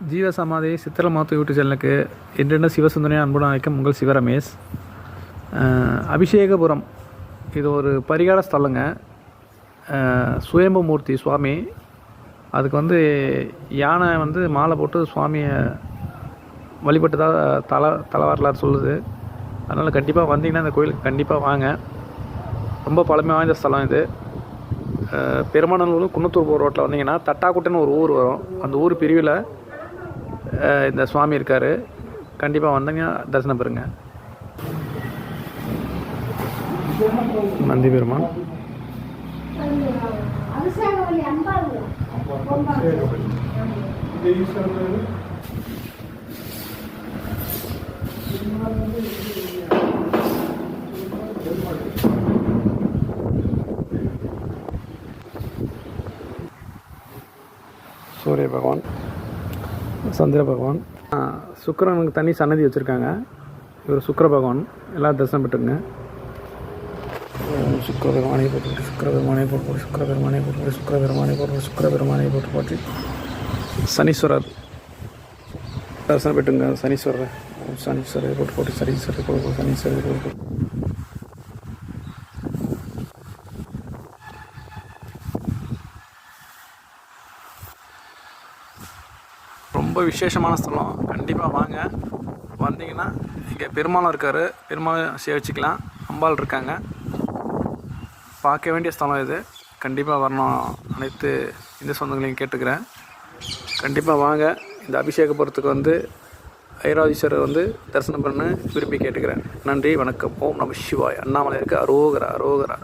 ஜீவசமாதி சித்திரமாத்து யூடியூப் சேனலுக்கு என்றென்ன சிவசுந்தரியை அன்புடன் அழைக்கும் உங்கள் சிவரமேஷ். அபிஷேகபுரம் இது ஒரு பரிகார ஸ்தலங்க. சுயம்புமூர்த்தி சுவாமி. அதுக்கு யானை மாலை போட்டு சுவாமியை வழிபட்டதாக தல வரலாறு சொல்லுது. அதனால் கண்டிப்பாக வந்தீங்கன்னா இந்த கோயிலுக்கு கண்டிப்பாக வாங்க. ரொம்ப பழமை வாய்ந்த ஸ்தலம் இது. பெருமாநல்லூர் குன்னத்தூர் போகிற ரோட்டில் வந்தீங்கன்னா தட்டாக்குட்டைன்னு ஒரு ஊர் வரும். அந்த ஊர் பிரிவில் இந்த சுவாமி இருக்கார். கண்டிப்பாக வந்தீங்கன்னா தரிசனம் பெறுங்க. நந்தி பெருமான். சூரிய பகவான், சந்திர பகவான். சுக்கிரனுக்கு தனி சன்னதி வச்சுருக்காங்க. இவர் சுக்கிர பகவான். எல்லாம் தரிசனம் பெற்றுங்க. சுக்கிர பெருமானை போட்டு சுக்கிர பெருமானை போட்டு சுக்கிர பெருமானை போட்டு சுக்கிர பெருமானை போட்டு சுக்கிர பெருமானை போட்டு போட்டு சனீஸ்வரர் தரிசனம் பெற்றுங்க. சனீஸ்வரர் சனீஸ்வரரை போட்டு போட்டு சனீஸ்வரரை போட்டு சனீஸ்வரரை போட்டு ரொம்ப விசேஷமான ஸ்தலம். கண்டிப்பாக வாங்க. வந்தீங்கன்னா இங்கே பெருமாளும் இருக்கார். பெருமாள் சேவிச்சிக்கலாம். அம்பாள் இருக்காங்க. பார்க்க வேண்டிய ஸ்தலம் இது. கண்டிப்பாக வரணும். அனைத்து இந்த சொந்தங்களையும் கேட்டுக்கிறேன். கண்டிப்பாக வாங்க. இந்த அபிஷேகபுரத்துக்கு ஐராவதீஸ்வரர் தரிசனம் பண்ண விரும்பி கேட்டுக்கிறேன். நன்றி, வணக்கம். ஓம் நம சிவாய். அண்ணாமலை இருக்கு. அரோகரா அரோகரா.